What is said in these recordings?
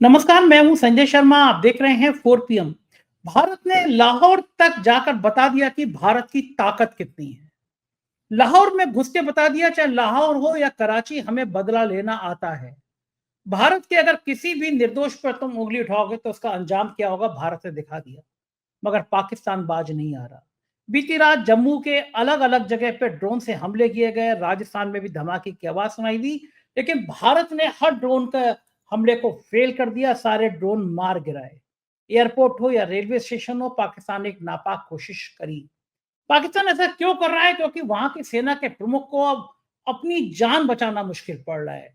नमस्कार, मैं हूं संजय शर्मा। आप देख रहे हैं 4 पीएम। भारत ने लाहौर तक जाकर बता दिया कि भारत की ताकत कितनी है। लाहौर में घुस के बता दिया, चाहे लाहौर हो या कराची, हमें बदला लेना आता है। भारत के अगर किसी भी निर्दोष पर तुम उंगली उठाओगे तो उसका अंजाम क्या होगा, भारत ने दिखा दिया। मगर पाकिस्तान बाज नहीं आ रहा। बीती रात जम्मू के अलग अलग जगह पे ड्रोन से हमले किए गए, राजस्थान में भी धमाके की आवाज सुनाई दी। लेकिन भारत ने हर ड्रोन का हमले को फेल कर दिया, सारे ड्रोन मार गिराए। एयरपोर्ट हो या रेलवे स्टेशन हो, पाकिस्तान ने एक नापाक कोशिश करी। पाकिस्तान ऐसा क्यों कर रहा है? क्योंकि वहां की सेना के प्रमुख को अब अपनी जान बचाना मुश्किल पड़ रहा है।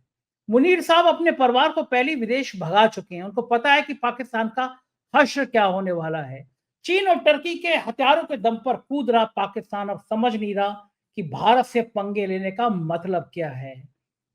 मुनीर साहब अपने परिवार को पहले ही विदेश भगा चुके हैं। उनको पता है कि पाकिस्तान का हश्र क्या होने वाला है। चीन और टर्की के हथियारों के दम पर कूद रहा पाकिस्तान अब समझ नहीं रहा कि भारत से पंगे लेने का मतलब क्या है।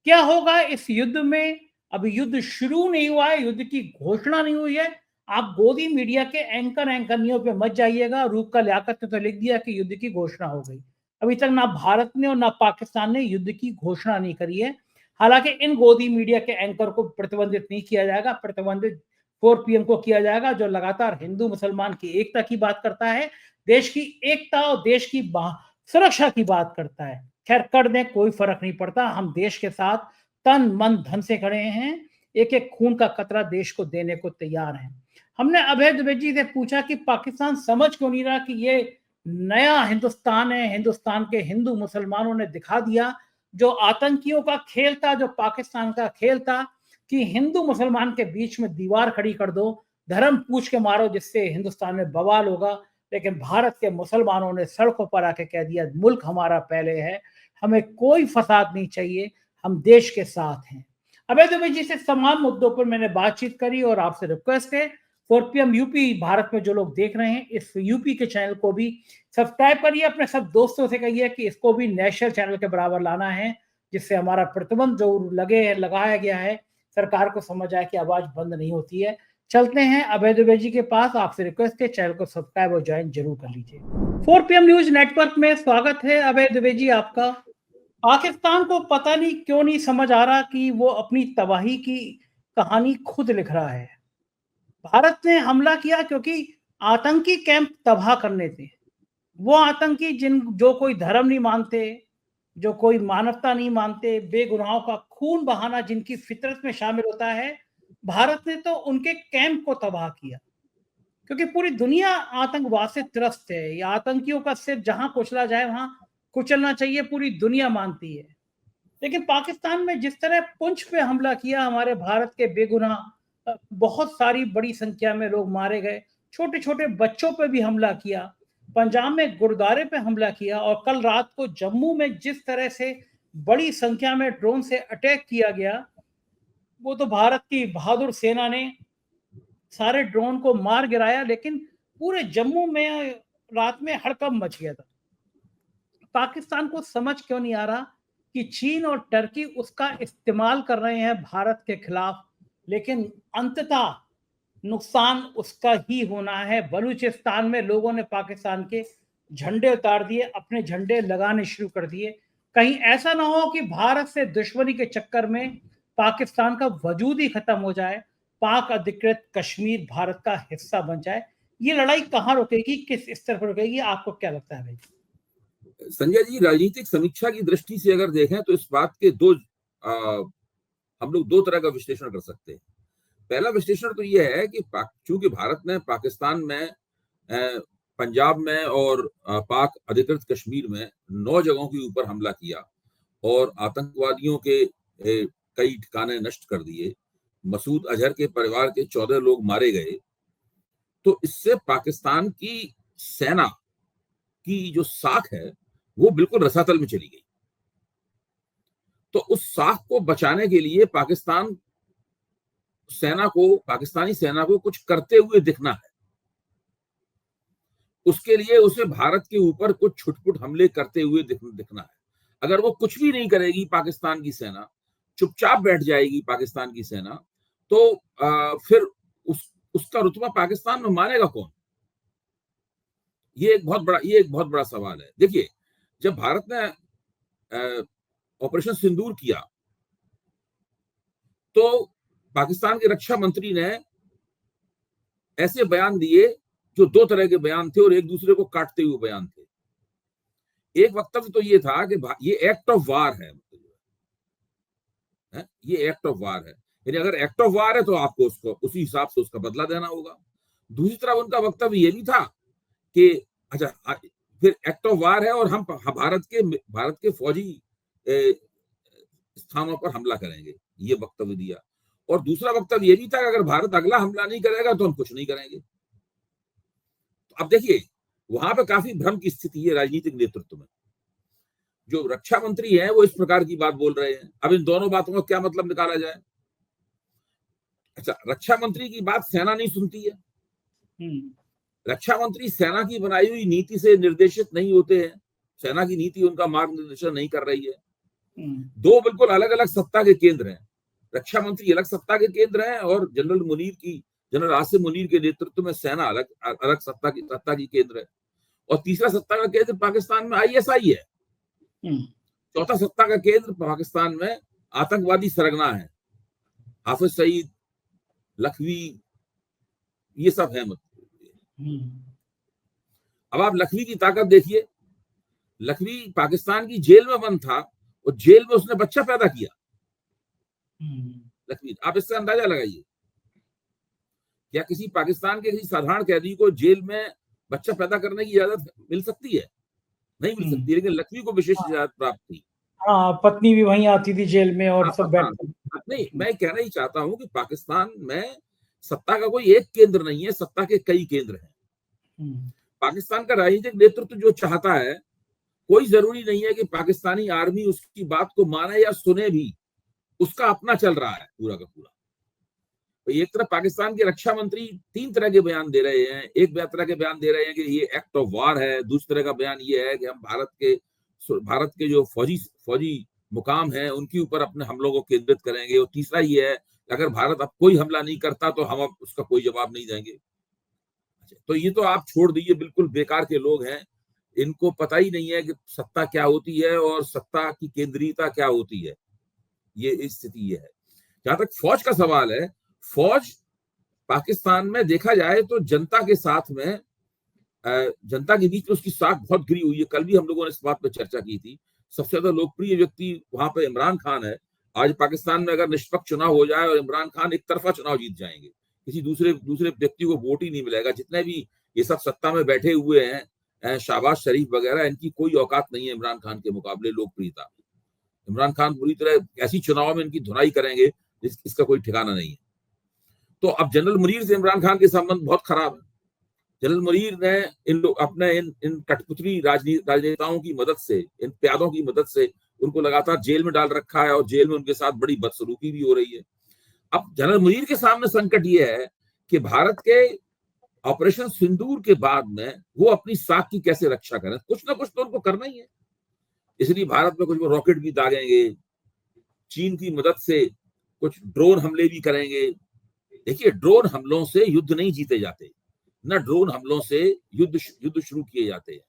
क्या होगा इस युद्ध में? अभी युद्ध शुरू नहीं हुआ है, युद्ध की घोषणा नहीं हुई है। आप गोदी मीडिया के एंकरनियों पे मत जाइएगा। रूप का लियाकत ने तो लिख दिया कि युद्ध की घोषणा हो गई। अभी तक ना भारत ने और ना पाकिस्तान ने युद्ध की घोषणा नहीं करी है। हालांकि इन गोदी मीडिया के एंकर को प्रतिबंधित नहीं किया जाएगा, प्रतिबंधित 4 पीएम को किया जाएगा, जो लगातार हिंदू मुसलमान की एकता की बात करता है, देश की एकता और देश की सुरक्षा की बात करता है। खैर, कर दें, कोई फर्क नहीं पड़ता। हम देश के साथ तन मन धन से खड़े हैं। एक एक खून का कतरा देश को देने को तैयार हैं। हमने अभय द्विवेदी से पूछा कि पाकिस्तान समझ क्यों नहीं रहा कि ये नया हिंदुस्तान है। हिंदुस्तान के हिंदू मुसलमानों ने दिखा दिया, जो आतंकियों का खेल था, जो पाकिस्तान का खेल था कि हिंदू मुसलमान के बीच में दीवार खड़ी कर दो, धर्म पूछ के मारो, जिससे हिंदुस्तान में बवाल होगा। लेकिन भारत के मुसलमानों ने सड़कों पर आके कह दिया, मुल्क हमारा पहले है, हमें कोई फसाद नहीं चाहिए, हम देश के साथ हैं। अभय दुबे जी से तमाम मुद्दों पर मैंने बातचीत करी और आपसे रिक्वेस्ट है, 4 पीएम यूपी भारत में जो लोग देख रहे हैं, इस यूपी के चैनल को भी सब्सक्राइब करिए। अपने सब दोस्तों से कहिए कि इसको भी नेशनल चैनल के बराबर लाना है, जिससे हमारा प्रतिबंध जो लगाया गया है, सरकार को समझ आए कि आवाज बंद नहीं होती है। चलते हैं अभय दुबे जी के पास। आपसे रिक्वेस्ट है, चैनल को सब्सक्राइब और ज्वाइन जरूर कर लीजिए। 4 पीएम न्यूज नेटवर्क में स्वागत है अभय दुबे जी आपका। पाकिस्तान को पता नहीं क्यों नहीं समझ आ रहा कि वो अपनी तबाही की कहानी खुद लिख रहा है। भारत ने हमला किया क्योंकि आतंकी कैंप तबाह करने थे। वो आतंकी जिन जो कोई धर्म नहीं मानते, जो कोई मानवता नहीं मानते, बेगुनाहों का खून बहाना जिनकी फितरत में शामिल होता है, भारत ने तो उनके कैंप को तबाह किया। क्योंकि पूरी दुनिया आतंकवाद से त्रस्त है। या आतंकियों का सिर जहां कुचला जाए वहां कुचलना चाहिए, पूरी दुनिया मानती है। लेकिन पाकिस्तान में जिस तरह पुंछ पे हमला किया, हमारे भारत के बेगुनाह बहुत सारी बड़ी संख्या में लोग मारे गए। छोटे छोटे बच्चों पे भी हमला किया। पंजाब में गुरुद्वारे पे हमला किया और कल रात को जम्मू में जिस तरह से बड़ी संख्या में ड्रोन से अटैक किया गया, वो तो भारत की बहादुर सेना ने सारे ड्रोन को मार गिराया। लेकिन पूरे जम्मू में रात में हड़कंप मच गया था। पाकिस्तान को समझ क्यों नहीं आ रहा कि चीन और टर्की उसका इस्तेमाल कर रहे हैं भारत के खिलाफ, लेकिन अंततः नुकसान उसका ही होना है। बलूचिस्तान में लोगों ने पाकिस्तान के झंडे उतार दिए, अपने झंडे लगाने शुरू कर दिए। कहीं ऐसा ना हो कि भारत से दुश्मनी के चक्कर में पाकिस्तान का वजूद ही खत्म हो जाए, पाक अधिकृत कश्मीर भारत का हिस्सा बन जाए। ये लड़ाई कहाँ रुकेगी, किस स्तर पर रुकेगी, आपको क्या लगता है भाई? संजय जी, राजनीतिक समीक्षा की दृष्टि से अगर देखें तो इस बात के हम लोग दो तरह का विश्लेषण कर सकते हैं। पहला विश्लेषण तो यह है कि चूंकि भारत ने पाकिस्तान में, पंजाब में और पाक अधिकृत कश्मीर में 9 जगहों के ऊपर हमला किया और आतंकवादियों के कई ठिकाने नष्ट कर दिए, मसूद अजहर के परिवार के 14 लोग मारे गए, तो इससे पाकिस्तान की सेना की जो साख है वो बिल्कुल रसातल में चली गई। तो उस साख को बचाने के लिए पाकिस्तानी सेना को कुछ करते हुए दिखना है। उसके लिए उसे भारत के ऊपर कुछ छुटपुट हमले करते हुए दिखना है। अगर वो कुछ भी नहीं करेगी, पाकिस्तान की सेना चुपचाप बैठ जाएगी, पाकिस्तान की सेना, तो फिर उसका रुतबा पाकिस्तान में मानेगा कौन? ये एक बहुत बड़ा सवाल है। देखिए, जब भारत ने ऑपरेशन सिंदूर किया तो पाकिस्तान के रक्षा मंत्री ने ऐसे बयान दिए जो दो तरह के बयान थे और एक दूसरे को काटते हुए बयान थे। एक वक्तव्य तो ये था कि ये एक्ट ऑफ वार है, ये एक्ट ऑफ वार है, यानी अगर एक्ट ऑफ वार है तो आपको उसको उसी हिसाब से उसका बदला देना होगा। दूसरी तरफ उनका वक्तव्य ये भी था कि अच्छा फिर एक्ट ऑफ वार है और हम भारत के फौजी स्थानों पर हमला करेंगे, ये वक्तव्य दिया। और दूसरा वक्तव्य ये भी था कि अगर भारत अगला हमला नहीं करेगा तो हम कुछ नहीं करेंगे। तो अब देखिए वहां पे काफी भ्रम की स्थिति है राजनीतिक नेतृत्व में। जो रक्षा मंत्री है वो इस प्रकार की बात बोल रहे हैं। अब इन दोनों बातों का क्या मतलब निकाला जाए? अच्छा, रक्षा मंत्री की बात सेना नहीं सुनती है। रक्षा मंत्री सेना की बनाई हुई नीति से निर्देशित नहीं होते हैं, सेना की नीति उनका मार्गदर्शन नहीं कर रही है। दो बिल्कुल अलग अलग सत्ता के केंद्र हैं। रक्षा मंत्री अलग सत्ता के केंद्र हैं और जनरल आसिम मुनीर के नेतृत्व में सेना अलग सत्ता की केंद्र है। और तीसरा सत्ता का केंद्र पाकिस्तान में आईएसआई है। चौथा सत्ता का केंद्र पाकिस्तान में आतंकवादी सरगना है, हाफिज सईद, लखवी, ये सब है। अब आप लखवी की ताकत देखिए। लखवी पाकिस्तान की जेल में बंद था और जेल में उसने बच्चा पैदा किया। लखवी, आप इससे अंदाजा लगाइए, क्या किसी पाकिस्तान के किसी साधारण कैदी को जेल में बच्चा पैदा करने की इजाजत मिल सकती है? नहीं मिल सकती। लेकिन लखवी को विशेष इजाजत प्राप्त थी। हाँ, पत्नी भी वहीं आती थी जेल में और सब बैठते। नहीं, मैं कहना ही चाहता हूं कि पाकिस्तान में सत्ता का कोई एक केंद्र नहीं है, सत्ता के कई केंद्र हैं। पाकिस्तान का राजनीतिक नेतृत्व जो चाहता है, कोई जरूरी नहीं है कि पाकिस्तानी आर्मी उसकी बात को माने या सुने भी, उसका अपना चल रहा है पूरा का पूरा। तो एक तरफ पाकिस्तान के रक्षा मंत्री तीन तरह के बयान दे रहे हैं। एक तरह के बयान दे रहे हैं कि ये एक्ट ऑफ वार है। दूसरे तरह का बयान ये है कि हम भारत के जो फौजी मुकाम है उनके ऊपर अपने हमलों को केंद्रित करेंगे। और तीसरा ये है कि अगर भारत अब कोई हमला नहीं करता तो हम अब उसका कोई जवाब नहीं देंगे। तो ये तो आप छोड़ दीजिए, बिल्कुल बेकार के लोग हैं। इनको पता ही नहीं है कि सत्ता क्या होती है और सत्ता की केंद्रीयता क्या होती है। ये स्थिति ये है। जहां तक फौज का सवाल है, फौज पाकिस्तान में देखा जाए तो जनता के साथ में, जनता के बीच में उसकी साख बहुत गिरी हुई है। कल भी हम लोगों ने इस बात पर चर्चा की थी। सबसे ज्यादा लोकप्रिय व्यक्ति वहां पे इमरान खान है। आज पाकिस्तान में अगर निष्पक्ष चुनाव हो जाए और इमरान खान एक तरफा चुनाव जीत जाएंगे, किसी दूसरे व्यक्ति को वोट ही नहीं मिलेगा। जितने भी ये सब सत्ता में बैठे हुए हैं, शहबाज शरीफ वगैरह, इनकी कोई औकात नहीं है इमरान खान के मुकाबले लोकप्रियता। इमरान खान पूरी तरह ऐसी चुनाव में इनकी धुनाई करेंगे इसका कोई ठिकाना नहीं है। तो अब जनरल मुनीर से इमरान खान के संबंध बहुत खराब है। जनरल मुनीर ने इन कठपुतली राजनेताओं की मदद से, इन प्यादों की मदद से उनको लगातार जेल में डाल रखा है और जेल में उनके साथ बड़ी बदसलूकी भी हो रही है। अब जनरल मुनीर के सामने संकट ये है कि भारत के ऑपरेशन सिंदूर के बाद में वो अपनी साख की कैसे रक्षा करें। कुछ ना कुछ तो उनको करना ही है। इसलिए भारत में कुछ वो रॉकेट भी दागेंगे, चीन की मदद से कुछ ड्रोन हमले भी करेंगे। देखिए, ड्रोन हमलों से युद्ध नहीं जीते जाते, न ड्रोन हमलों से युद्ध शुरू किए जाते हैं।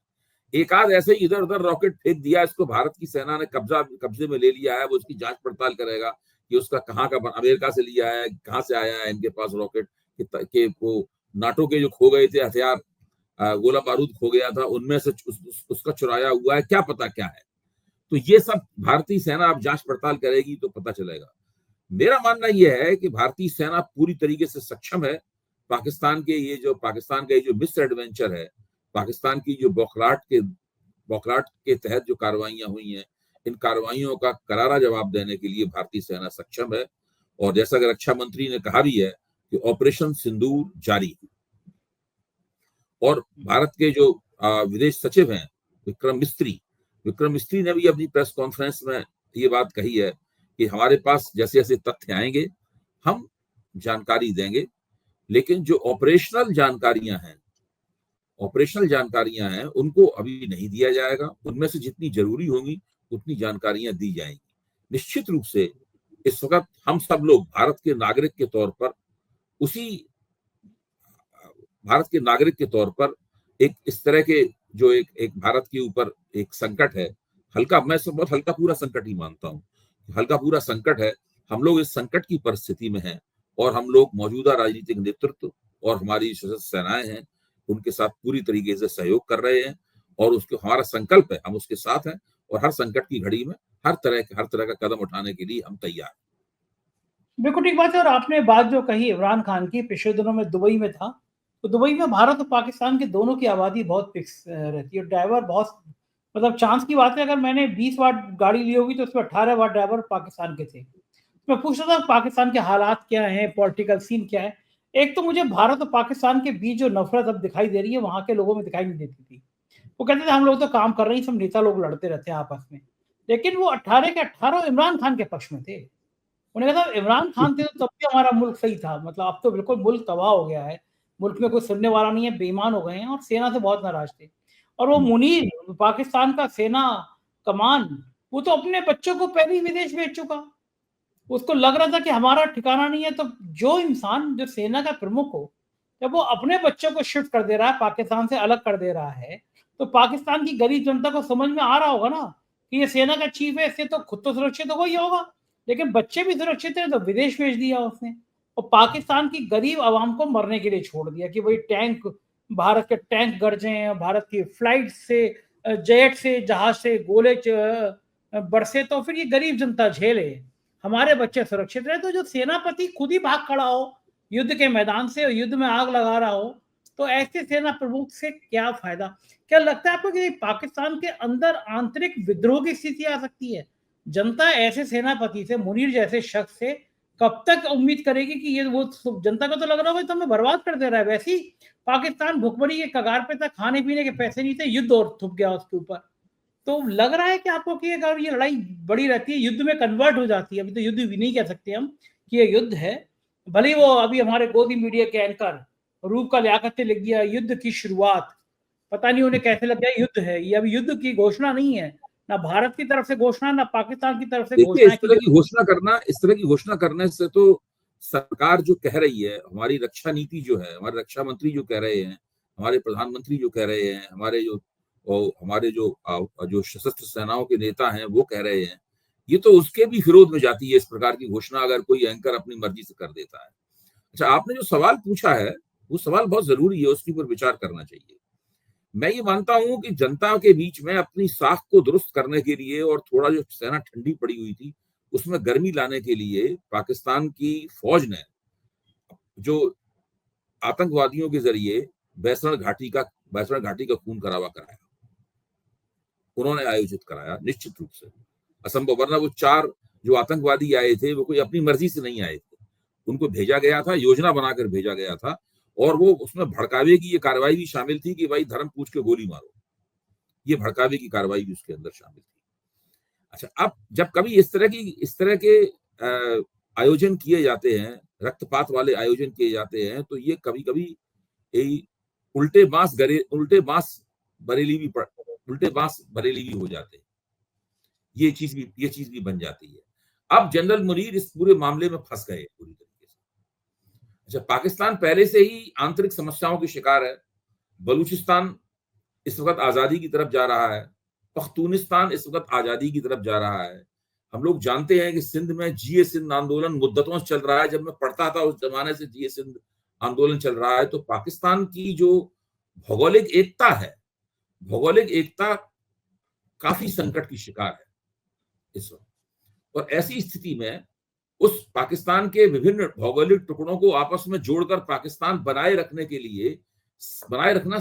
एक आध ऐसे ही इधर उधर रॉकेट फेंक दिया, इसको भारत की सेना ने कब्जे में ले लिया है, वो उसकी जांच पड़ताल करेगा कि उसका कहाँ का, अमेरिका से लिया है, कहाँ से आया है इनके पास रॉकेट, कि वो नाटो के जो खो गए थे हथियार, गोला बारूद खो गया था, उनमें से उसका चुराया हुआ है, क्या पता क्या है। तो ये सब भारतीय सेना अब जांच पड़ताल करेगी तो पता चलेगा। मेरा मानना यह है कि भारतीय सेना पूरी तरीके से सक्षम है। पाकिस्तान का ये जो मिस एडवेंचर है, पाकिस्तान की जो बौखलाहट के तहत जो कार्रवाइयां हुई हैं, इन कार्रवाइयों का करारा जवाब देने के लिए भारतीय सेना सक्षम है। और जैसा कि रक्षा मंत्री ने कहा भी है कि ऑपरेशन सिंदूर जारी है। और भारत के जो विदेश सचिव हैं विक्रम मिस्त्री ने भी अपनी प्रेस कॉन्फ्रेंस में ये बात कही है कि हमारे पास जैसे जैसे तथ्य आएंगे हम जानकारी देंगे, लेकिन जो ऑपरेशनल जानकारियां हैं उनको अभी नहीं दिया जाएगा। उनमें से जितनी जरूरी होंगी उतनी जानकारियां दी जाएंगी। निश्चित रूप से इस वक्त हम सब लोग भारत के नागरिक के तौर पर एक इस तरह के जो एक भारत के ऊपर एक संकट है, मैं सब बहुत हल्का पूरा संकट ही मानता हूं, हल्का पूरा संकट है। हम लोग इस संकट की परिस्थिति में हैं और हम लोग मौजूदा राजनीतिक नेतृत्व और हमारी सशस्त्र सेनाएं हैं उनके साथ पूरी तरीके से सहयोग कर रहे हैं, और उसके हमारा संकल्प है, हम उसके साथ हैं, और हर संकट की घड़ी में हर तरह का कदम उठाने के लिए हम तैयार हैं। बिल्कुल ठीक बात है। और आपने बात जो कही इमरान खान की, पिछले दिनों में दुबई में था, तो दुबई में भारत और पाकिस्तान के दोनों की आबादी बहुत फिक्स रहती है। ड्राइवर बहुत, मतलब चांस की बात है, अगर मैंने 20 बार गाड़ी ली होगी तो उसमें 18 बार ड्राइवर पाकिस्तान के थे। मैं पूछ रहा था पाकिस्तान के हालात क्या हैं, पॉलिटिकल सीन क्या है। एक तो मुझे भारत और पाकिस्तान के बीच जो नफरत अब दिखाई दे रही है, वहां के लोगों में दिखाई नहीं देती थी। वो कहते थे हम लोग तो काम कर रहे हैं, सब नेता लोग लड़ते रहते हैं आपस में। लेकिन वो 18 के 18 इमरान खान के पक्ष में थे। उन्हें कहा इमरान खान थे तो तब भी हमारा मुल्क सही था। मतलब अब तो बिल्कुल मुल्क तबाह हो गया है, मुल्क में कोई सुनने वाला नहीं है, बेईमान हो गए हैं और सेना से बहुत नाराज थे। और वो मुनीर, पाकिस्तान का सेना कमान, वो तो अपने बच्चों को पहले ही विदेश भेज चुका। उसको लग रहा था कि हमारा ठिकाना नहीं है। तो जो इंसान, जो सेना का प्रमुख हो, जब वो अपने बच्चों को शिफ्ट कर दे रहा है, पाकिस्तान से अलग कर दे रहा है, तो पाकिस्तान की गरीब जनता को समझ में आ रहा होगा ना कि ये सेना का चीफ है, इससे तो खुद तो सुरक्षित होगा ही होगा, लेकिन बच्चे भी सुरक्षित है, तो विदेश भेज दिया उसने। और पाकिस्तान की गरीब आवाम को मरने के लिए छोड़ दिया कि भाई टैंक, भारत के टैंक गरजे हैं, भारत की फ्लाइट से, जेट से, जहाज से गोले बरसे, तो फिर ये गरीब जनता झेले, हमारे बच्चे सुरक्षित रहे। तो जो सेनापति खुद ही भाग खड़ा हो युद्ध के मैदान से और युद्ध में आग लगा रहा हो, तो ऐसे सेना प्रमुख से क्या फायदा। क्या लगता है आपको कि पाकिस्तान के अंदर आंतरिक विद्रोह की स्थिति आ सकती है? जनता ऐसे सेनापति से, मुनीर जैसे शख्स से कब तक उम्मीद करेगी कि ये वो, जनता को तो लग रहा होगा तो हमें बर्बाद कर दे रहा है। वैसे ही पाकिस्तान भुखमरी के कगार पे था, खाने पीने के पैसे नहीं थे, युद्ध और थुप गया उसके ऊपर। तो लग रहा है कि आपको कि अगर ये लड़ाई बड़ी रहती है, युद्ध में कन्वर्ट हो जाती है, अभी तो युद्ध भी नहीं कह सकते हम कि ये युद्ध है। भले ही वो अभी हमारे गोदी मीडिया के एंकर रूप का लियाकत ने लिख दिया युद्ध की शुरुआत, पता नहीं उन्हें कैसे लग गया युद्ध है ये। अभी युद्ध की घोषणा नहीं है, ना भारत की तरफ से घोषणा, ना पाकिस्तान की तरफ से देखिए, घोषणा है कि इस तरह की घोषणा करने से तो सरकार जो कह रही है, हमारी रक्षा नीति जो है, हमारे रक्षा मंत्री जो कह रहे हैं, हमारे प्रधानमंत्री जो कह रहे हैं, हमारे जो सशस्त्र सेनाओं के नेता हैं वो कह रहे हैं, ये तो उसके भी विरोध में जाती है इस प्रकार की घोषणा, अगर कोई एंकर अपनी मर्जी से कर देता है। अच्छा, आपने जो सवाल पूछा है वो सवाल बहुत जरूरी है, उसके ऊपर विचार करना चाहिए। मैं ये मानता हूं कि जनता के बीच में अपनी साख को दुरुस्त करने के लिए और थोड़ा जो सेना ठंडी पड़ी हुई थी उसमें गर्मी लाने के लिए पाकिस्तान की फौज ने जो आतंकवादियों के जरिए बैसरण घाटी का खून खराबा कराया, उन्होंने आयोजित कराया निश्चित रूप से असंभव, वरना वो 4 जो आतंकवादी आए थे वो कोई अपनी मर्जी से नहीं आए थे, उनको भेजा गया था, योजना बनाकर भेजा गया था, और वो उसमें भड़कावे की ये कार्रवाई भी शामिल थी कि भाई धर्म पूछ के गोली मारो, ये भड़कावे की कार्रवाई भी उसके अंदर शामिल थी। अच्छा, अब जब कभी इस तरह के आयोजन किए जाते हैं, रक्तपात वाले आयोजन किए जाते हैं, तो ये कभी कभी उल्टे बांस बरेली भी हो जाते हैं, ये चीज भी बन जाती है। अब जनरल मुनीर इस पूरे मामले में फंस गए पूरी तरीके से। अच्छा, पाकिस्तान पहले से ही आंतरिक समस्याओं की शिकार है। बलूचिस्तान इस वक्त आजादी की तरफ जा रहा है, पख्तूनिस्तान इस वक्त आजादी की तरफ जा रहा है। हम लोग जानते हैं कि सिंध में जिए सिंध आंदोलन मुद्दतों से चल रहा है, जब मैं पढ़ता था उस जमाने से जिए सिंध आंदोलन चल रहा है। तो पाकिस्तान की जो भौगोलिक एकता है, भौगोलिक एकता काफी संकट की शिकार है इस वक्त। और ऐसी स्थिति में उस पाकिस्तान के विभिन्न भौगोलिक टुकड़ों को आपस में जोड़कर पाकिस्तान बनाए रखना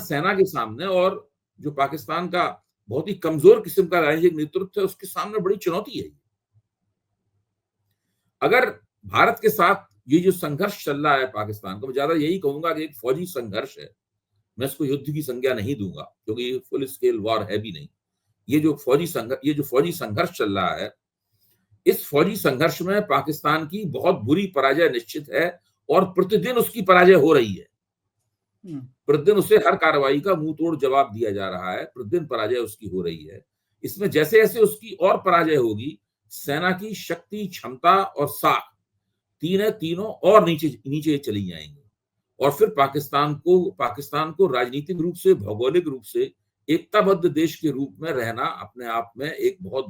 सेना के सामने, और जो पाकिस्तान का बहुत ही कमजोर किस्म का राजनीतिक नेतृत्व है उसके सामने बड़ी चुनौती है। अगर भारत के साथ ये जो संघर्ष चल रहा है पाकिस्तान का, मैं ज्यादा यही कहूंगा कि एक फौजी संघर्ष है, मैं इसको युद्ध की संज्ञा नहीं दूंगा क्योंकि ये फुल स्केल वॉर है भी नहीं। ये जो फौजी संघर्ष चल रहा है, इस फौजी संघर्ष में पाकिस्तान की बहुत बुरी पराजय निश्चित है, और प्रतिदिन उसकी पराजय हो रही है। प्रतिदिन उसे हर कार्रवाई का मुंह तोड़ जवाब दिया जा रहा है, प्रतिदिन पराजय उसकी हो रही है। इसमें जैसे जैसे उसकी और पराजय होगी, सेना की शक्ति, क्षमता और साख तीनों और नीचे चली जाएंगी, और फिर पाकिस्तान को राजनीतिक रूप से, भौगोलिक रूप से एकताबद्ध देश के रूप में रहना अपने आप में एक बहुत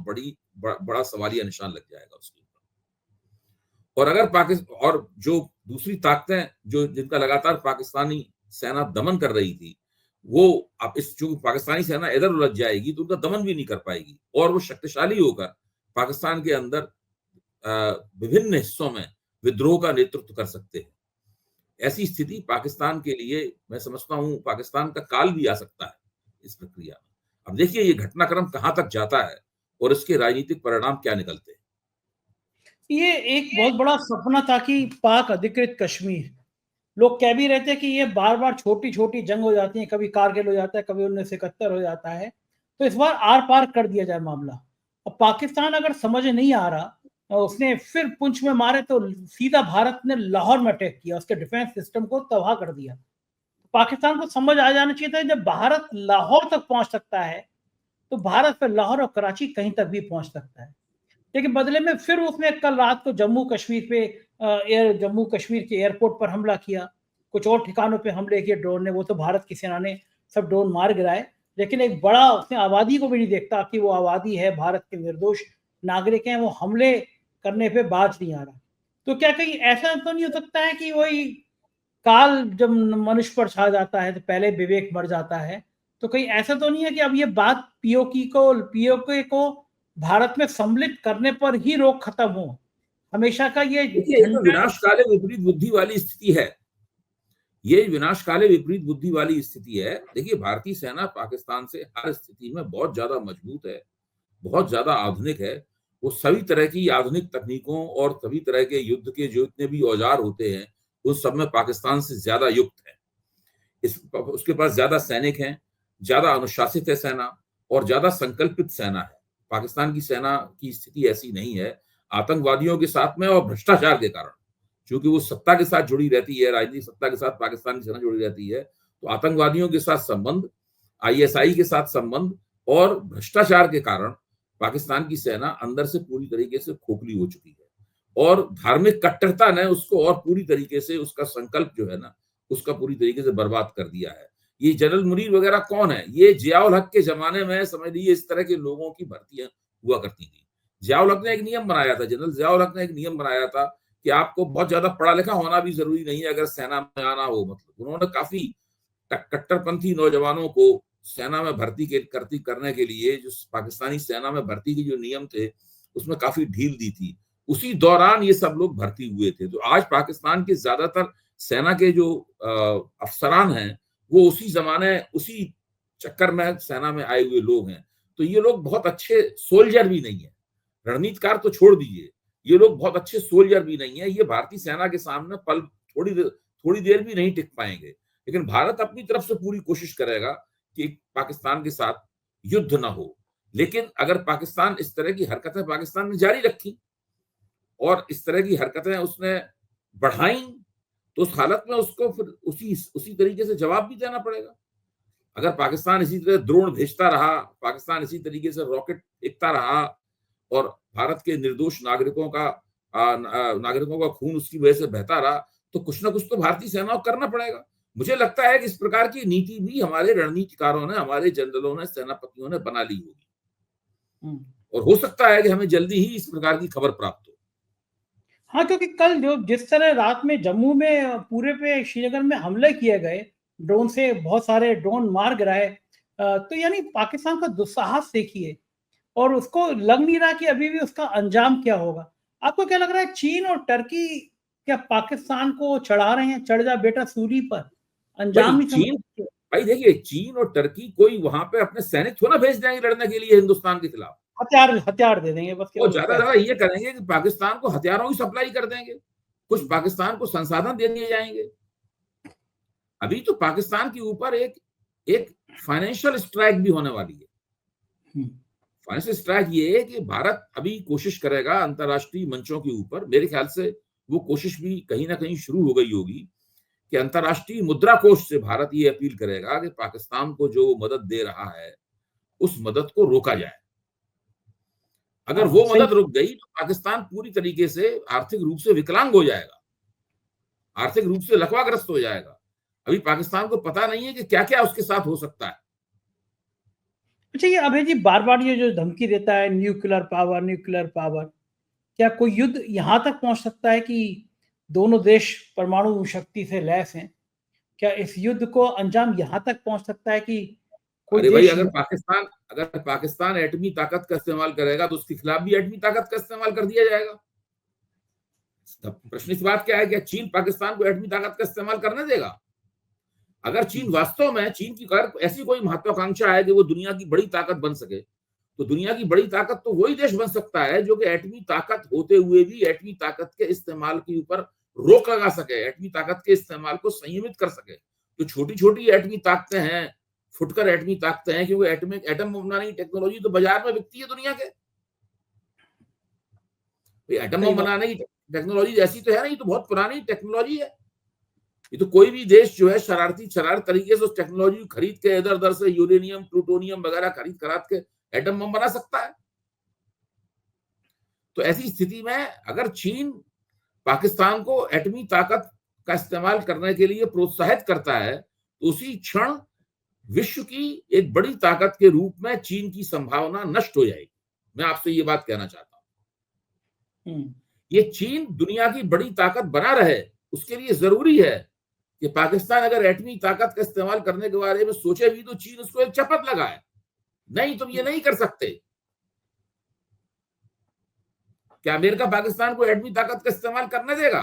बड़ा सवालिया निशान लग जाएगा उसके ऊपर। और अगर पाकिस्तान और जो दूसरी ताकतें जो जिनका लगातार पाकिस्तानी सेना दमन कर रही थी, वो अब इस चूंकि पाकिस्तानी सेना इधर उलझ जाएगी तो उनका दमन भी नहीं कर पाएगी और वो शक्तिशाली होकर पाकिस्तान के अंदर विभिन्न हिस्सों में विद्रोह का नेतृत्व कर सकते हैं। ऐसी स्थिति पाकिस्तान के लिए मैं समझता हूं पाकिस्तान का काल भी आ सकता है इस प्रक्रिया में। अब देखिए ये घटनाक्रम कहां तक जाता है और इसके राजनीतिक परिणाम क्या निकलते हैं। ये एक बहुत बड़ा सपना था कि पाक अधिकृत कश्मीर, लोग कह भी रहे थे कि ये बार बार छोटी छोटी जंग हो जाती है, कभी कारगिल हो जाता है, कभी 1971 हो जाता है, तो इस बार आर पार कर दिया जाए मामला। अब पाकिस्तान अगर समझ नहीं आ रहा, उसने फिर पुंछ में मारे तो सीधा भारत ने लाहौर में अटैक किया, उसके डिफेंस सिस्टम को तबाह कर दिया। पाकिस्तान को समझ आ जाना चाहिए था जब भारत लाहौर तक पहुंच सकता है तो भारत फिर लाहौर और कराची कहीं तक भी पहुंच सकता है। लेकिन बदले में फिर उसने कल रात को जम्मू कश्मीर पे जम्मू कश्मीर के एयरपोर्ट पर हमला किया, कुछ और ठिकानों पे हमले किए ड्रोन ने, वो तो भारत की सेना ने सब ड्रोन मार गिराए, लेकिन एक बड़ा उसने आबादी को भी नहीं देखता कि वो आबादी है, भारत के निर्दोष नागरिक हैं, वो हमले करने पे बाज नहीं आ रहा। तो क्या कहीं ऐसा तो नहीं हो सकता है कि वही काल जब मनुष्य पर छा जाता है तो पहले विवेक मर जाता है, तो कहीं ऐसा तो नहीं है कि अब ये बात पीओके को भारत में सम्मिलित करने पर ही रोक खत्म हो, हमेशा का ये देखिए ये तो झंडा। विनाशकाले विपरीत बुद्धि वाली स्थिति है। ये विनाशकाले विपरीत बुद्धि वाली स्थिति है। देखिए भारतीय सेना पाकिस्तान से हर स्थिति में बहुत ज्यादा मजबूत है, बहुत ज्यादा आधुनिक है। वो सभी तरह की आधुनिक तकनीकों और सभी तरह के युद्ध के जो इतने भी औजार होते हैं उस सब में पाकिस्तान से ज्यादा युक्त है। उसके पास ज्यादा सैनिक हैं, ज्यादा अनुशासित है सेना और ज्यादा संकल्पित सेना है। पाकिस्तान की सेना की स्थिति ऐसी नहीं है। आतंकवादियों के साथ में और भ्रष्टाचार के कारण, क्योंकि वो सत्ता के साथ जुड़ी रहती है, राजनीतिक सत्ता के साथ पाकिस्तान की सेना जुड़ी रहती है, तो आतंकवादियों के साथ संबंध, आईएसआई के साथ संबंध और भ्रष्टाचार के कारण पाकिस्तान की सेना अंदर से पूरी तरीके से खोखली हो चुकी है और धार्मिक कट्टरता ने उसको और पूरी तरीके से उसका संकल्प जो है ना उसका पूरी तरीके से बर्बाद कर दिया है। ये जनरल मुनीर वगैरह कौन है? ये जियाउल हक के जमाने में समझ लीजिए इस तरह के लोगों की भर्तियां हुआ करती थी। जियाउल हक ने एक नियम बनाया था, जनरल जियाउल हक ने एक नियम बनाया था कि आपको बहुत ज्यादा पढ़ा लिखा होना भी जरूरी नहीं है अगर सेना में आना हो। मतलब उन्होंने काफी कट्टरपंथी नौजवानों को सेना में भर्ती करने के लिए जो पाकिस्तानी सेना में भर्ती के जो नियम थे उसमें काफी ढील दी थी। उसी दौरान ये सब लोग भर्ती हुए थे। तो आज पाकिस्तान के ज्यादातर सेना के जो अफसरान हैं वो उसी जमाने उसी चक्कर में सेना में आए हुए लोग हैं। तो ये लोग बहुत अच्छे सोल्जर भी नहीं है, रणनीतिकार तो छोड़ दीजिए, ये लोग बहुत अच्छे सोल्जर भी नहीं है। ये भारतीय सेना के सामने पल थोड़ी देर भी नहीं टिक पाएंगे। लेकिन भारत अपनी तरफ से पूरी कोशिश करेगा कि पाकिस्तान के साथ युद्ध ना हो। लेकिन अगर पाकिस्तान इस तरह की हरकतें पाकिस्तान ने जारी रखी और इस तरह की हरकतें उसने बढ़ाई तो उस हालत में उसको फिर उसी तरीके से जवाब भी देना पड़ेगा। अगर पाकिस्तान इसी तरह ड्रोन भेजता रहा, पाकिस्तान इसी तरीके से रॉकेट फेंकता रहा और भारत के निर्दोष नागरिकों का खून उसकी वजह से बहता रहा तो कुछ ना कुछ तो भारतीय सेना को करना पड़ेगा। मुझे लगता है कि इस प्रकार की नीति भी हमारे रणनीतिकारों ने, हमारे जनरलों ने, सेनापतियों ने बना ली होगी और हो सकता है कि हमें जल्दी ही इस प्रकार की खबर प्राप्त हो। हाँ, क्योंकि कल जो जिस तरह रात में जम्मू में पूरे पे श्रीनगर में हमले किए गए ड्रोन से, बहुत सारे ड्रोन मार गिराए, तो यानी पाकिस्तान का दुस्साहस देखिए और उसको लग नहीं रहा कि अभी भी उसका अंजाम क्या होगा। आपको क्या लग रहा है, चीन और टर्की क्या पाकिस्तान को चढ़ा रहे हैं, चढ़ जा बेटा सूली पर, अंजाम ही समझ? भाई देखिए चीन और टर्की कोई वहां पे अपने सैनिक थोड़ा भेज देंगे लड़ने के लिए हिंदुस्तान के खिलाफ। हथियार दे देंगे बस। वो ज्यादा ये करेंगे कि पाकिस्तान को हथियारों की सप्लाई कर देंगे, कुछ पाकिस्तान को संसाधन दे दिए जाएंगे। अभी तो पाकिस्तान के ऊपर एक फाइनेंशियल स्ट्राइक भी होने वाली है। फाइनेंशियल स्ट्राइक ये है कि भारत अभी कोशिश करेगा अंतरराष्ट्रीय मंचों के ऊपर, मेरे ख्याल से वो कोशिश भी कहीं ना कहीं शुरू हो गई होगी कि अंतरराष्ट्रीय मुद्रा कोष से भारत ये अपील करेगा कि पाकिस्तान को जो मदद दे रहा है उस मदद को रोका जाए। अगर वो मदद रुक गई तो पाकिस्तान पूरी तरीके से आर्थिक रूप से विकलांग हो जाएगा, आर्थिक रूप से लकवाग्रस्त हो जाएगा। अभी पाकिस्तान को पता नहीं है कि क्या क्या उसके साथ हो सकता है। अच्छा, ये अभय जी बार बार ये जो धमकी देता है न्यूक्लियर पावर, क्या कोई युद्ध यहां तक पहुंच सकता है कि दोनों देश परमाणु शक्ति से लैस हैं? क्या इस युद्ध को अंजाम यहां तक पहुंच सकता है कि कोई अरे भाई, देश? अगर पाकिस्तान एटमी ताकत का इस्तेमाल करेगा तो उसके खिलाफ भी एटमी ताकत का इस्तेमाल कर दिया जाएगा। तब प्रश्न इस बात क्या है कि चीन पाकिस्तान को एटमी ताकत का इस्तेमाल करने देगा? अगर चीन वास्तव में, चीन की अगर ऐसी कोई महत्वाकांक्षा है कि वो दुनिया की बड़ी ताकत बन सके, तो दुनिया की बड़ी ताकत तो वही देश बन सकता है जो कि एटमी ताकत होते हुए भी एटमी ताकत के इस्तेमाल के ऊपर रोक लगा सके, एटमी ताकत के इस्तेमाल को संयमित कर सके। तो छोटी छोटी एटमी ताकतें हैं, फुटकर एटमी ताकतें हैं, क्योंकि एटम बम बनाने की टेक्नोलॉजी तो बाजार में बिकती है दुनिया के। एटम सही बम बात। बनाने की टेक्नोलॉजी ऐसी तो है नहीं, तो बहुत पुरानी टेक्नोलॉजी है। ये तो कोई भी देश जो है शरारत तरीके से उस टेक्नोलॉजी को खरीद के इधर उधर से यूरेनियम, प्लूटोनियम वगैरह खरीद खराद के एटम बम बना सकता है। तो ऐसी स्थिति में अगर चीन पाकिस्तान को एटमी ताकत का इस्तेमाल करने के लिए प्रोत्साहित करता है, तो उसी क्षण विश्व की एक बड़ी ताकत के रूप में चीन की संभावना नष्ट हो जाएगी। मैं आपसे ये बात कहना चाहता हूं। ये चीन दुनिया की बड़ी ताकत बना रहे, उसके लिए जरूरी है कि पाकिस्तान अगर एटमी ताकत का इस्तेमाल करने के बारे में सोचे भी तो चीन उसको एक चपत लगाए, नहीं तुम ये नहीं कर सकते। क्या अमेरिका पाकिस्तान को एटमी ताकत का इस्तेमाल करने देगा?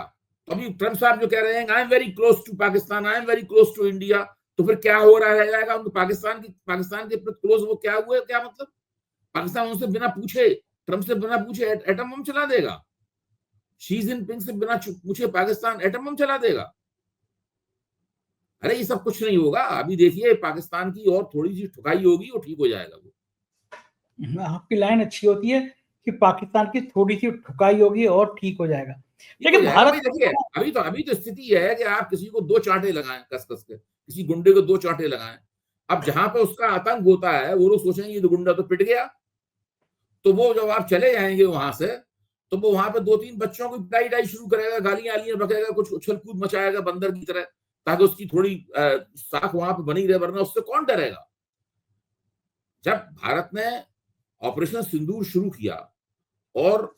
तो अभी ट्रंप साहब जो कह रहे हैं I am very close to Pakistan, I am very close to India, तो फिर क्या हो रहा जाएगा उनको? पाकिस्तान के प्रति क्लोज वो क्या हुए, क्या मतलब? पाकिस्तान उनसे बिना पूछे, ट्रंप से बिना पूछे एटम बम चला देगा? शी जिनपिंग से बिना पूछे पाकिस्तान एटम बम चला देगा? अरे ये सब कुछ नहीं होगा। अभी देखिए पाकिस्तान की और थोड़ी सी ठुकाई होगी, वो ठीक हो जाएगा। वो आपकी लाइन अच्छी होती है कि पाकिस्तान की थोड़ी सी ठुकाई होगी और ठीक हो जाएगा। लेकिन भाई भारत देखिए, अभी तो स्थिति है कि आप किसी को दो चांटे लगाएं कस कस के, किसी गुंडे को दो चांटे लगाएं। अब जहां पे उसका आतंक होता है वो लोग सोचेंगे ये तो गुंडा तो पिट गया, तो वो जब आप चले जाएंगे वहां से, तो वो वहां पे दो तीन बच्चों को पिटाई शुरू करेगा, गालियां आलियां बकेगा, कुछ उछल कूद मचाएगा बंदर की तरह, ताकि उसकी थोड़ी साख वहां पे बनी रहे, वरना उससे कौन डरेगा? जब भारत ने ऑपरेशन सिंदूर शुरू किया और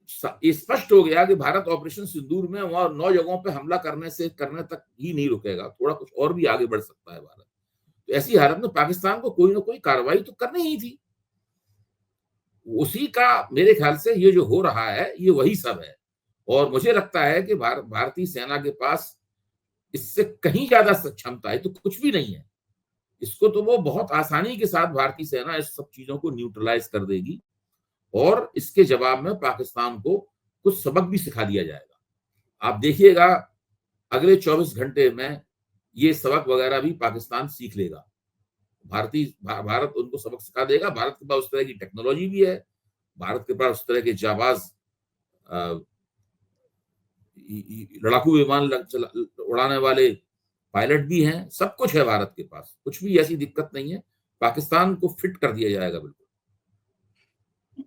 स्पष्ट हो गया कि भारत ऑपरेशन सिंदूर में वहां 9 जगहों पे हमला करने तक ही नहीं रुकेगा, थोड़ा कुछ और भी आगे बढ़ सकता है भारत। तो ऐसी हालत में पाकिस्तान को कोई ना कोई कार्रवाई तो करनी ही थी। उसी का मेरे ख्याल से ये जो हो रहा है ये वही सब है। और मुझे लगता है कि भारतीय सेना के पास इससे कहीं ज्यादा क्षमता है तो कुछ भी नहीं है। इसको तो वो बहुत आसानी के साथ भारतीय सेना इस सब चीजों को न्यूट्रलाइज कर देगी और इसके जवाब में पाकिस्तान को कुछ सबक भी सिखा दिया जाएगा। आप देखिएगा अगले 24 घंटे में ये सबक वगैरह भी पाकिस्तान सीख लेगा। भारत उनको सबक सिखा देगा। भारत के पास उस तरह की टेक्नोलॉजी भी है, भारत के पास उस तरह के जाबाज लड़ाकू विमान उड़ाने वाले पायलट भी हैं, सब कुछ है भारत के पास, कुछ भी ऐसी दिक्कत नहीं है। पाकिस्तान को फिट कर दिया जाएगा बिल्कुल।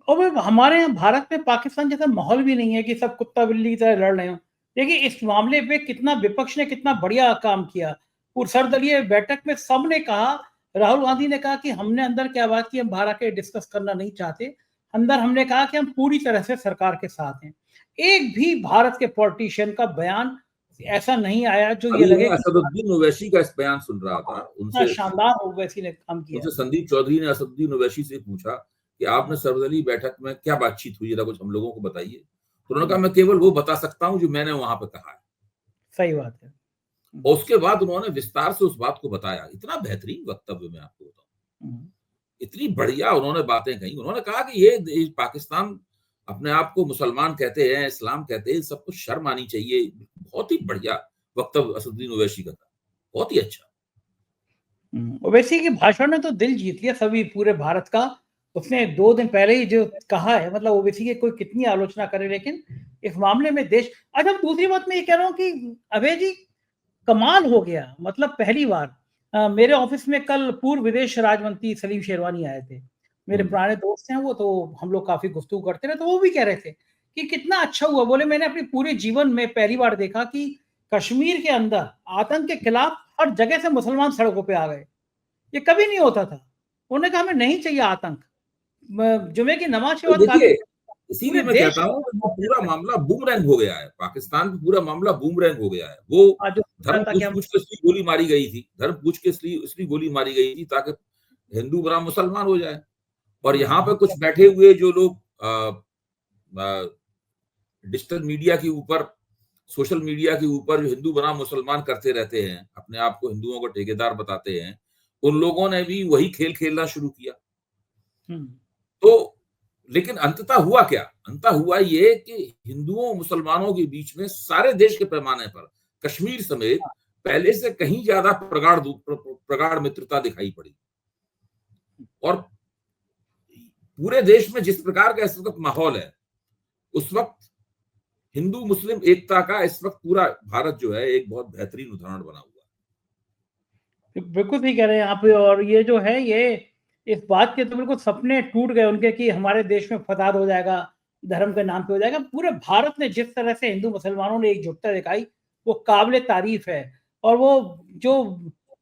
और हमारे यहाँ भारत में पाकिस्तान जैसा माहौल भी नहीं है कि सब कुत्ता बिल्ली की तरह लड़ रहे हो। देखिए इस मामले पे कितना विपक्ष ने कितना बढ़िया काम किया। पूर्व सर्वदलीय बैठक में सबने कहा, राहुल गांधी ने कहा कि हमने अंदर क्या बात की, हम बाहर के डिस्कस करना नहीं चाहते, अंदर हमने कहा कि हम पूरी तरह से सरकार के साथ हैं। एक भी भारत के पॉलिटिशियन का बयान ऐसा नहीं आया जो ये लगे कि असदुद्दीन ओवैसी का इस बयान सुन रहा था, उनसे शानदार ओवैसी ने काम किया। उनसे संदीप चौधरी ने असदुद्दीन ओवैसी से पूछा कि आपने सर्वदलीय बैठक में क्या बातचीत हुई, जरा कुछ हम लोगों को बताइए। तो उन्होंने कहा मैं केवल वो बता सकता हूं जो मैंने वहां पे कहा है। सही बात है। और उसके बाद उन्होंने विस्तार से उस बात को बताया। इतना बेहतरीन वक्तव्य मैं आपको बताऊं, इतनी बढ़िया उन्होंने बातें कही। उन्होंने कहा कि ये पाकिस्तान अपने आप को मुसलमान कहते हैं, इस्लाम कहते हैं, सबको शर्म आनी चाहिए। बहुत ही बढ़िया वक्तव्य असदुद्दीन ओवैसी का था, बहुत ही अच्छा। ओवैसी के भाषण ने तो दिल जीत लिया सभी पूरे भारत का। उसने 2 दिन पहले ही जो कहा है, मतलब ओवैसी की कोई कितनी आलोचना करे, लेकिन इस मामले में देश। अच्छा दूसरी बात मैं ये कह रहा हूँ कि अभय जी कमाल हो गया, मतलब पहली बार मेरे ऑफिस में कल पूर्व विदेश राज्य मंत्री सलीम शेरवानी आए थे। मेरे पुराने दोस्त हैं वो, तो हम लोग काफी गुफ्तगू करते रहे, तो वो भी कह रहे थे कि कितना अच्छा हुआ। बोले मैंने अपने पूरे जीवन में पहली बार देखा कि कश्मीर के अंदर आतंक के खिलाफ हर जगह से मुसलमान सड़कों पे आ गए, ये कभी नहीं होता था। उन्होंने कहा हमें नहीं चाहिए आतंक, जुमे की नमाज के तो बाद देखिए, पूरे इसीलिए मैं देश कहता हूँ कि वो पूरा मामला बूमरैंग हो गया है, पाकिस्तान में पूरा मामला बूमरैंग हो गया है। वो जो धर्म था कि हम पूछ-पूछ के इसलिए गोली मारी गई थी, धर्म पूछ के इसलिए गोली मारी गई थी ताकि हिंदू बनाम मुसलमान हो जाए। और यहाँ पे कुछ बैठे हुए जो लोग अ, डिजिटल मीडिया के ऊपर, सोशल मीडिया के ऊपर जो हिंदू बनाम मुसलमान करते रहते हैं, अपने आप को हिंदुओं को ठेकेदार बताते हैं, उन लोगों ने भी वही खेल खेलना शुरू किया। तो लेकिन अंततः हुआ क्या? अंततः हुआ ये कि हिंदुओं और मुसलमानों के बीच में सारे देश के पैमाने पर, कश्मीर समेत पहले से कहीं ज्यादा प्रगाढ़ मित्रता दिखाई पड़ी। और पूरे देश में जिस प्रकार का इस वक्त माहौल है, उस वक्त हिंदू मुस्लिम एकता का इस वक्त पूरा भारत जो है एक बहुत बेहतरीन उदाहरण बना हुआ है। बिल्कुल सही कह रहे हैं आप। और ये जो है, ये इस बात के तो बिल्कुल सपने टूट गए उनके कि हमारे देश में फसाद हो जाएगा, धर्म के नाम पे हो जाएगा। पूरे भारत ने जिस तरह से हिंदू मुसलमानों ने एकजुटता दिखाई, वो काबिले तारीफ है। और वो जो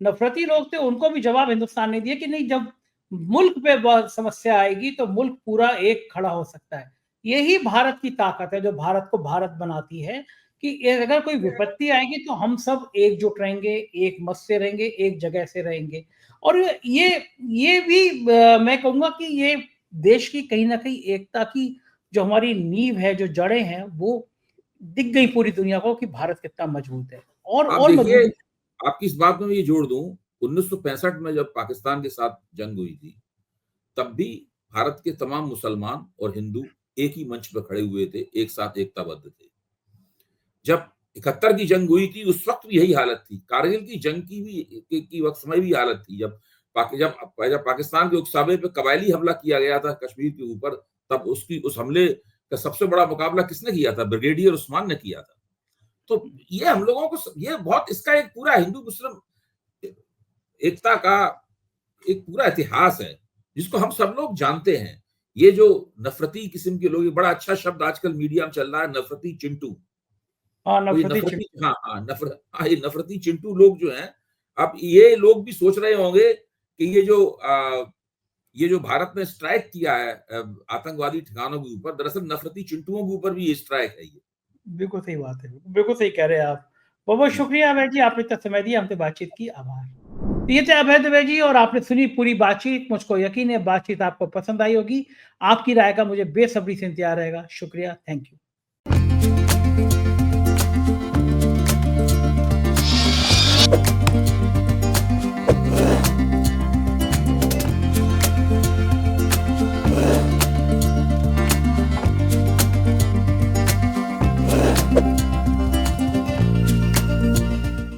नफरती लोग थे, उनको भी जवाब हिंदुस्तान ने दिया कि नहीं, जब मुल्क पे बहुत समस्या आएगी तो मुल्क पूरा एक खड़ा हो सकता है। यही भारत की ताकत है, जो भारत को भारत बनाती है, कि अगर कोई विपत्ति आएगी तो हम सब एकजुट रहेंगे, एक मत से रहेंगे, एक जगह से रहेंगे। और ये भी मैं कहूंगा कि ये देश की कहीं ना कहीं एकता की जो हमारी नींव है, जो जड़ें हैं, वो दिख गई पूरी दुनिया को कि भारत कितना मजबूत है। आप और देखिए, मजबूत। आपकी इस बात में ये जोड़ दूं, 1965 में जब पाकिस्तान के साथ जंग हुई थी, तब भी भारत के तमाम मुसलमान और हिंदू एक ही मंच पर खड़े हुए थे, एक साथ एकताबद्ध थे। जब 71 की जंग हुई थी, उस वक्त भी यही हालत थी। कारगिल की जंग की वक्त समय भी हालत थी। जब पाकिस्तान के उकसावे पे कबायली हमला किया गया था कश्मीर के ऊपर, तब उस हमले का सबसे बड़ा मुकाबला किसने किया था? ब्रिगेडियर उस्मान ने किया था। तो ये हम लोगों को ये बहुत, इसका एक पूरा हिंदू मुस्लिम एकता का एक पूरा इतिहास है, जिसको हम सब लोग जानते हैं। ये जो नफरती किस्म के लोग, बड़ा अच्छा शब्द आजकल मीडिया में चल रहा है, नफरती चिंटू। हाँ, तो ये नफरती नफरती, ये नफरती चिंटू लोग जो हैं, अब ये लोग भी सोच रहे होंगे कि ये जो भारत ने स्ट्राइक किया है आतंकवादी ठिकानों के ऊपर, दरअसल नफरती चिंटुओं के ऊपर भी ये स्ट्राइक है। ये बिल्कुल सही बात है, बिल्कुल सही कह रहे हैं आप। बहुत बहुत शुक्रिया अभय जी, आपने इतना समय दिया, हमसे बातचीत की। आभार। तो ये थे अभय दुबे जी, और आपने सुनी पूरी बातचीत। मुझको यकीन है बातचीत आपको पसंद आई होगी। आपकी राय का मुझे बेसब्री से इंतजार रहेगा। शुक्रिया, थैंक यू।